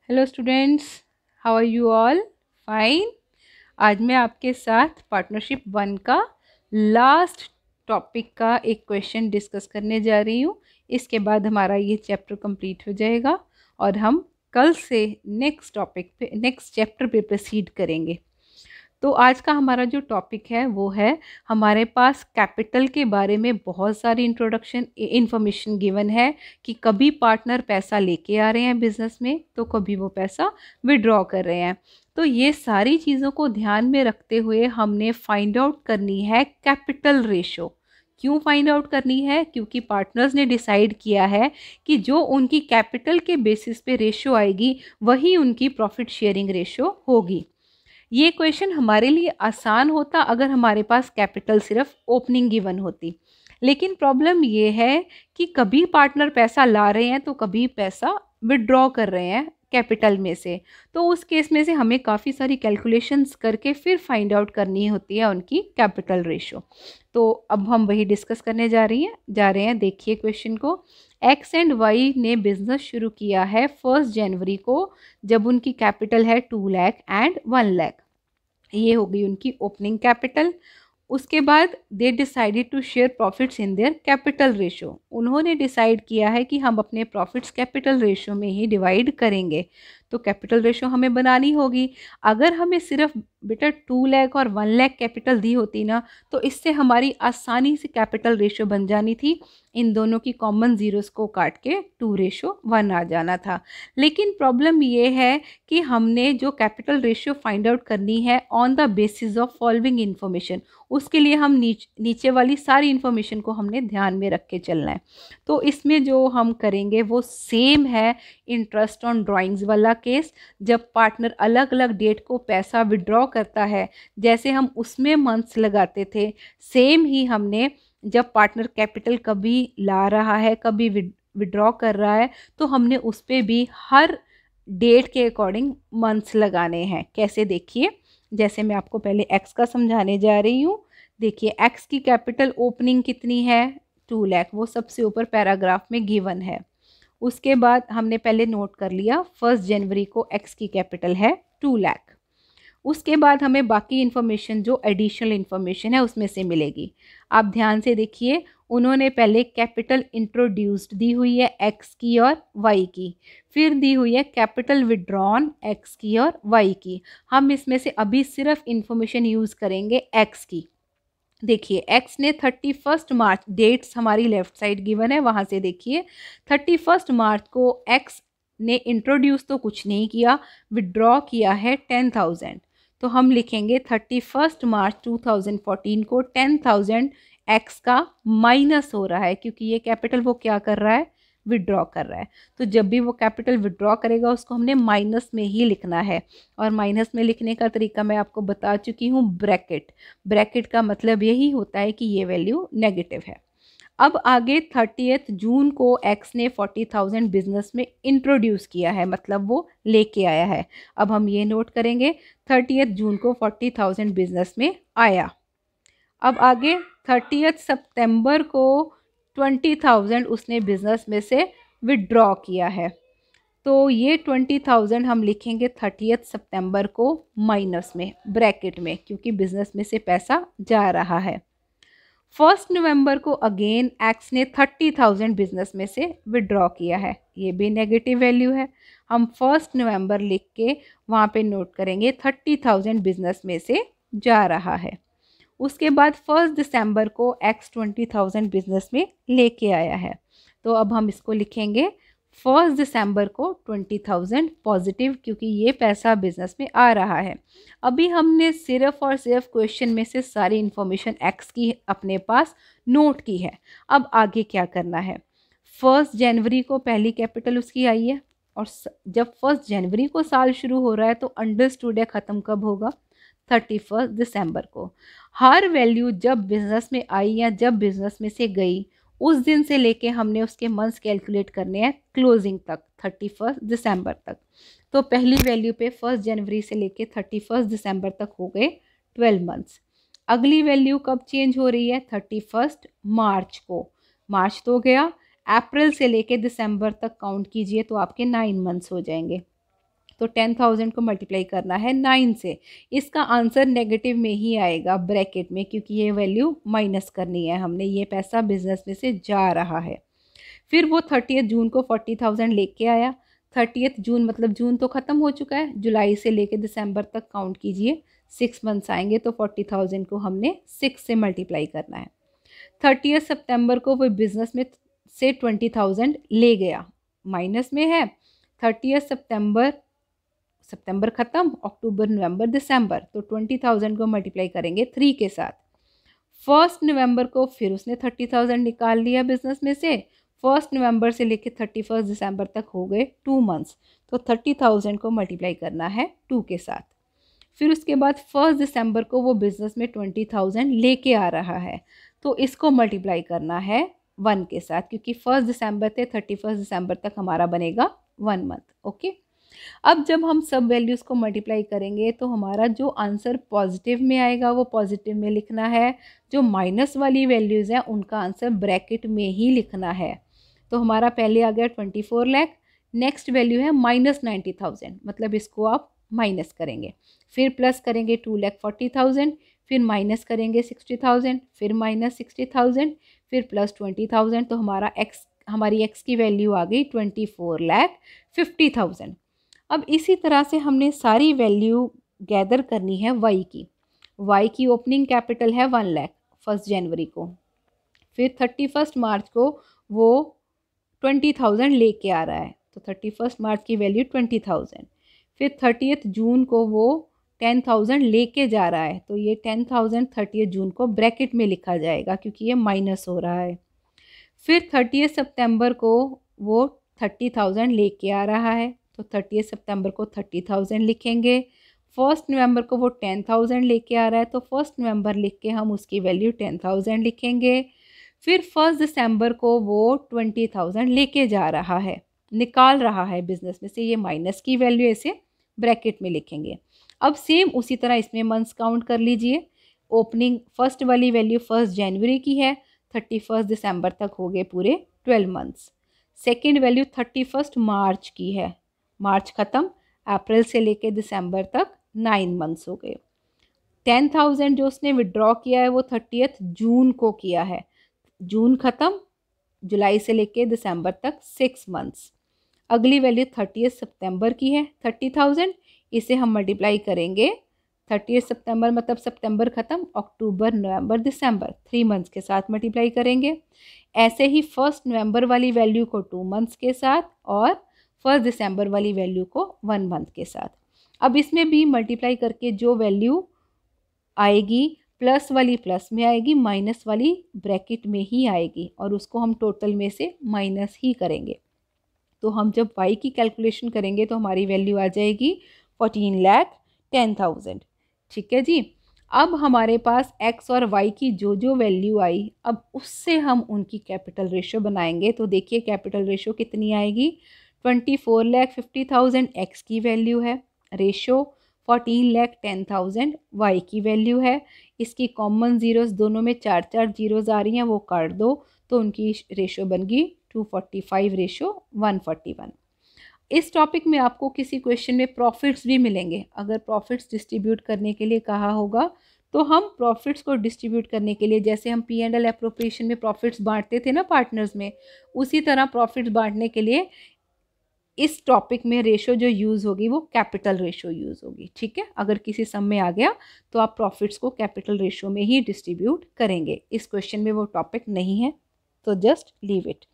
Hello students, how are you all? Fine. आज मैं आपके साथ पार्टनरशिप 1 का लास्ट टॉपिक का एक क्वेश्चन डिस्कस करने जा रही हूँ। इसके बाद हमारा ये चैप्टर कंप्लीट हो जाएगा और हम कल से नेक्स्ट चैप्टर पे प्रोसीड करेंगे। तो आज का हमारा जो टॉपिक है वो है, हमारे पास कैपिटल के बारे में बहुत सारी इंफॉर्मेशन गिवन है कि कभी पार्टनर पैसा लेके आ रहे हैं बिजनेस में, तो कभी वो पैसा विड्रॉ कर रहे हैं। तो ये सारी चीज़ों को ध्यान में रखते हुए हमने फाइंड आउट करनी है कैपिटल रेशो। क्यों फाइंड आउट करनी है? क्योंकि पार्टनर्स ने डिसाइड किया है कि जो उनकी कैपिटल के बेसिस पे रेशो आएगी वही उनकी प्रॉफिट शेयरिंग रेशो होगी। ये क्वेश्चन हमारे लिए आसान होता अगर हमारे पास कैपिटल सिर्फ ओपनिंग गिवन होती, लेकिन प्रॉब्लम ये है कि कभी पार्टनर पैसा ला रहे हैं तो कभी पैसा विड्रॉ कर रहे हैं कैपिटल में से। तो उस केस में से हमें काफ़ी सारी कैलकुलेशंस करके फिर फाइंड आउट करनी होती है उनकी कैपिटल रेशो। तो अब हम वही डिस्कस करने जा रहे हैं। देखिए क्वेश्चन को। एक्स एंड वाई ने बिजनेस शुरू किया है 1 जनवरी को, जब उनकी कैपिटल है 2 लाख एंड 1 लाख। ये हो गई उनकी ओपनिंग कैपिटल। उसके बाद they decided to share profits in their capital ratio. उन्होंने डिसाइड किया है कि हम अपने प्रॉफिट्स कैपिटल रेशो में ही डिवाइड करेंगे। तो कैपिटल रेशो हमें बनानी होगी। अगर हमें सिर्फ बेटा 2 लाख और 1 लाख कैपिटल दी होती ना, तो इससे हमारी आसानी से कैपिटल रेशो बन जानी थी। इन दोनों की कॉमन जीरोस को काट के 2:1 आ जाना था। लेकिन प्रॉब्लम ये है कि हमने जो कैपिटल रेशियो फाइंड आउट करनी है on the basis of following information, उसके लिए हम नीचे वाली सारी इन्फॉर्मेशन को हमने ध्यान में रख के चलना है। तो इसमें जो हम करेंगे वो सेम है इंटरेस्ट ऑन ड्राइंग्स वाला केस। जब पार्टनर अलग अलग डेट को पैसा विड्रॉ करता है, जैसे हम उसमें मंथ्स लगाते थे, सेम ही हमने जब पार्टनर कैपिटल कभी ला रहा है कभी विड्रॉ कर रहा है, तो हमने उस पर भी हर डेट के अकॉर्डिंग मंथ्स लगाने हैं। कैसे? देखिए, जैसे मैं आपको पहले एक्स का समझाने जा रही हूँ। देखिए, एक्स की कैपिटल ओपनिंग कितनी है? 2 लाख, वो सबसे ऊपर पैराग्राफ में गिवन है। उसके बाद हमने पहले नोट कर लिया 1 जनवरी को एक्स की कैपिटल है 2 लाख। उसके बाद हमें बाकी इन्फॉर्मेशन जो एडिशनल इन्फॉर्मेशन है उसमें से मिलेगी। आप ध्यान से देखिए, उन्होंने पहले कैपिटल इंट्रोड्यूस्ड दी हुई है एक्स की और वाई की, फिर दी हुई है कैपिटल विड्रॉन एक्स की और वाई की। हम इसमें से अभी सिर्फ इन्फॉर्मेशन यूज़ करेंगे एक्स की। देखिए, एक्स ने 31 मार्च, डेट्स हमारी लेफ्ट साइड गिवन है, वहाँ से देखिए 31 मार्च को एक्स ने इंट्रोड्यूस तो कुछ नहीं किया, विड्रॉ किया है 10,000। तो हम लिखेंगे 31 मार्च 2014 को 10,000 एक्स का माइनस हो रहा है, क्योंकि ये कैपिटल वो क्या कर रहा है? विड्रॉ कर रहा है। तो जब भी वो कैपिटल विड्रॉ करेगा उसको हमने माइनस में ही लिखना है। और माइनस में लिखने का तरीका मैं आपको बता चुकी हूँ, ब्रैकेट। ब्रैकेट का मतलब यही होता है कि ये वैल्यू नेगेटिव है। अब आगे 30 जून को एक्स ने 40,000 बिजनेस में इंट्रोड्यूस किया है, मतलब वो लेके आया है। अब हम ये नोट करेंगे 30 जून को 40,000 बिजनेस में आया। अब आगे 30 सितंबर को 20,000 उसने बिजनेस में से विड्रॉ किया है। तो ये 20,000 हम लिखेंगे 30 सितंबर को माइनस में, ब्रैकेट में, क्योंकि बिजनेस में से पैसा जा रहा है। 1 नवंबर को अगेन एक्स ने 30,000 बिजनेस में से विड्रॉ किया है, ये भी नेगेटिव वैल्यू है। हम 1 नवंबर लिख के वहाँ पे नोट करेंगे 30,000 बिजनेस में से जा रहा है। उसके बाद 1 दिसंबर को एक्स 20,000 बिजनेस में लेके आया है। तो अब हम इसको लिखेंगे 1 दिसंबर को 20,000 पॉजिटिव, क्योंकि ये पैसा बिजनेस में आ रहा है। अभी हमने सिर्फ और सिर्फ क्वेश्चन में से सारी इन्फॉर्मेशन एक्स की अपने पास नोट की है। अब आगे क्या करना है? 1 जनवरी को पहली कैपिटल उसकी आई है, और जब 1 जनवरी को साल शुरू हो रहा है तो अंडरस्टूड है ख़त्म कब होगा? 31 दिसंबर को। हर वैल्यू जब बिजनेस में आई या जब बिजनेस में से गई, उस दिन से लेके हमने उसके मंथ्स कैलकुलेट करने हैं क्लोजिंग तक, 31 दिसंबर तक। तो पहली वैल्यू पे 1 जनवरी से लेके 31 दिसंबर तक हो गए 12 मंथ्स। अगली वैल्यू कब चेंज हो रही है? 31 मार्च को। मार्च तो गया, अप्रैल से लेके दिसंबर तक काउंट कीजिए तो आपके 9 मंथ्स हो जाएंगे। तो 10,000 को मल्टीप्लाई करना है 9 से। इसका आंसर नेगेटिव में ही आएगा ब्रैकेट में, क्योंकि ये वैल्यू माइनस करनी है हमने, ये पैसा बिजनेस में से जा रहा है। फिर वो 30 जून को 40,000 लेके आया। 30 जून मतलब जून तो ख़त्म हो चुका है, जुलाई से लेके दिसंबर तक काउंट कीजिए, 6 मंथ्स आएंगे, तो 40,000 को हमने 6 से मल्टीप्लाई करना है। 30 सितंबर को वो बिजनेस में से 20,000 ले गया, माइनस में है। 30 सितंबर ख़त्म, अक्टूबर नवंबर दिसंबर, तो 20,000 को मल्टीप्लाई करेंगे 3 के साथ। 1 नवंबर को फिर उसने 30,000 निकाल लिया बिजनेस में से। 1 नवंबर से लेकर 31 दिसंबर तक हो गए 2 मंथ्स, तो 30,000 को मल्टीप्लाई करना है 2 के साथ। फिर उसके बाद 1 दिसंबर को वो बिजनेस में 20,000 लेके आ रहा है, तो इसको मल्टीप्लाई करना है 1 के साथ, क्योंकि 1 दिसंबर से 31 दिसंबर तक हमारा बनेगा 1 मंथ। ओके, अब जब हम सब वैल्यूज़ को मल्टीप्लाई करेंगे तो हमारा जो आंसर पॉजिटिव में आएगा वो पॉजिटिव में लिखना है, जो माइनस वाली वैल्यूज़ हैं उनका आंसर ब्रैकेट में ही लिखना है। तो हमारा पहले आ गया 24 लाख, नेक्स्ट वैल्यू है -90,000, मतलब इसको आप माइनस करेंगे, फिर प्लस करेंगे 2,40,000, फिर माइनस करेंगे 60,000, फिर -60,000, फिर प्लस 20,000, तो हमारी एक्स की वैल्यू आ गई 24,50,000। अब इसी तरह से हमने सारी वैल्यू गैदर करनी है वाई की। वाई की ओपनिंग कैपिटल है 1 लाख 1 जनवरी को, फिर 31 मार्च को वो 20,000 लेके आ रहा है, तो 31 मार्च की वैल्यू 20,000। फिर 30 जून को वो 10,000 लेके जा रहा है, तो ये 10,000 30 जून को ब्रैकेट में लिखा जाएगा क्योंकि ये माइनस हो रहा है। फिर 30 सितंबर को वो 30,000 लेके आ रहा है, तो 30 सितंबर को 30,000 लिखेंगे। 1 नवंबर को वो 10,000 लेके आ रहा है, तो 1 नवंबर लिख के हम उसकी वैल्यू 10,000 लिखेंगे। फिर 1 दिसंबर को वो 20,000 लेके जा रहा है, निकाल रहा है बिजनेस में से, ये माइनस की वैल्यू ऐसे ब्रैकेट में लिखेंगे। अब सेम उसी तरह इसमें मंथ्स काउंट कर लीजिए। ओपनिंग फर्स्ट वाली वैल्यू 1 जनवरी की है, 31 दिसंबर तक हो गए पूरे 12 मंथ्स। सेकेंड वैल्यू 31 मार्च की है, मार्च ख़त्म, अप्रैल से लेके दिसंबर तक 9 मंथ्स हो गए। 10,000 जो उसने विड्रॉ किया है वो 30 जून को किया है, जून ख़त्म, जुलाई से लेके दिसंबर तक 6 मंथ्स। अगली वैल्यू 30 सितंबर की है 30,000, इसे हम मल्टीप्लाई करेंगे 30 सितंबर मतलब सितंबर ख़त्म, अक्टूबर नवंबर दिसंबर 3 मंथ्स के साथ मल्टीप्लाई करेंगे। ऐसे ही 1 नवंबर वाली वैल्यू को 2 मंथ्स के साथ और 1 दिसंबर वाली वैल्यू को 1 मंथ के साथ। अब इसमें भी मल्टीप्लाई करके जो वैल्यू आएगी प्लस वाली प्लस में आएगी, माइनस वाली ब्रैकेट में ही आएगी, और उसको हम टोटल में से माइनस ही करेंगे। तो हम जब y की कैलकुलेशन करेंगे तो हमारी वैल्यू आ जाएगी 14,10,000। ठीक है जी। अब हमारे पास x और y की जो जो वैल्यू आई, अब उससे हम उनकी कैपिटल रेशो बनाएंगे। तो देखिए कैपिटल रेशो कितनी आएगी, 24,50,000 x की वैल्यू है, रेशो 14,10,000 y की वैल्यू है। इसकी कॉमन जीरोस दोनों में 4-4 जीरोस आ रही हैं, वो काट दो, तो उनकी रेशो बन गई 245 रेशो 141। इस टॉपिक में आपको किसी क्वेश्चन में प्रॉफिट्स भी मिलेंगे। अगर प्रॉफिट्स डिस्ट्रीब्यूट करने के लिए कहा होगा तो हम प्रॉफिट्स को डिस्ट्रीब्यूट करने के लिए, जैसे हम P&L एप्रोप्रिएशन में प्रॉफिट्स बांटते थे ना पार्टनर्स में, उसी तरह प्रॉफिट्स बांटने के लिए इस टॉपिक में रेशो जो यूज़ होगी वो कैपिटल रेशो यूज़ होगी। ठीक है, अगर किसी सम में आ गया तो आप प्रॉफिट्स को कैपिटल रेशो में ही डिस्ट्रीब्यूट करेंगे। इस क्वेश्चन में वो टॉपिक नहीं है, तो जस्ट लीव इट।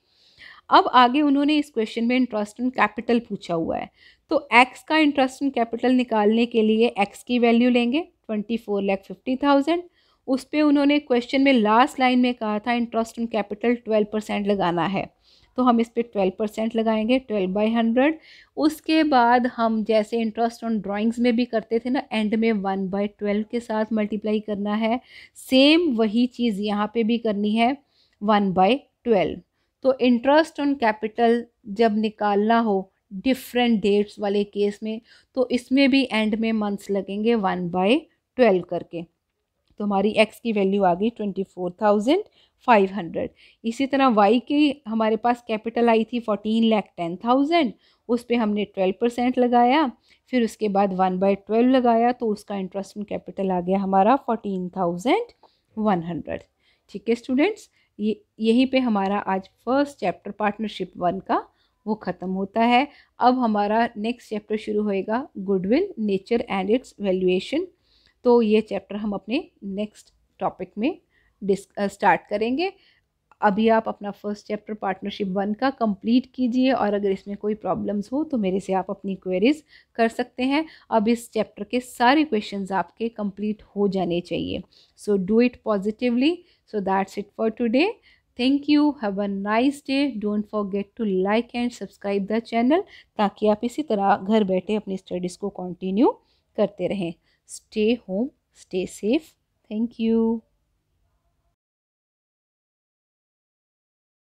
अब आगे उन्होंने इस क्वेश्चन में इंटरेस्ट इन कैपिटल पूछा हुआ है, तो x का इंटरेस्ट इन कैपिटल निकालने के लिए x की वैल्यू लेंगे 24,50,000। उस पर उन्होंने क्वेश्चन में लास्ट लाइन में कहा था इंटरेस्ट इन कैपिटल 12% लगाना है, तो हम इस पर 12% लगाएंगे 12/100। उसके बाद हम जैसे इंटरेस्ट ऑन ड्राइंग्स में भी करते थे ना, एंड में 1/12 के साथ मल्टीप्लाई करना है, सेम वही चीज़ यहाँ पे भी करनी है 1/12। तो इंटरेस्ट ऑन कैपिटल जब निकालना हो डिफरेंट डेट्स वाले केस में, तो इसमें भी एंड में मंथ्स लगेंगे 1/12 करके। तो हमारी x की वैल्यू आ गई 24,500। इसी तरह y की हमारे पास कैपिटल आई थी 14,10,000, उस पर हमने 12% लगाया, फिर उसके बाद 1/12 लगाया, तो उसका इंटरेस्ट इन कैपिटल आ गया हमारा 14,100। ठीक है स्टूडेंट्स, यहीं पे हमारा आज फर्स्ट चैप्टर पार्टनरशिप 1 का वो ख़त्म होता है। अब हमारा नेक्स्ट चैप्टर शुरू होएगा, goodwill, nature and it's valuation. तो ये चैप्टर हम अपने नेक्स्ट टॉपिक में स्टार्ट करेंगे। अभी आप अपना फर्स्ट चैप्टर पार्टनरशिप 1 का कंप्लीट कीजिए, और अगर इसमें कोई प्रॉब्लम्स हो तो मेरे से आप अपनी क्वेरीज कर सकते हैं। अब इस चैप्टर के सारे क्वेश्चंस आपके कंप्लीट हो जाने चाहिए। So do it positively. So that's it for today. Thank you, have a nice day. Don't forget to like and subscribe the channel, ताकि आप इसी तरह घर बैठे अपनी स्टडीज़ को कंटिन्यू करते रहें। Stay home, stay safe. Thank you.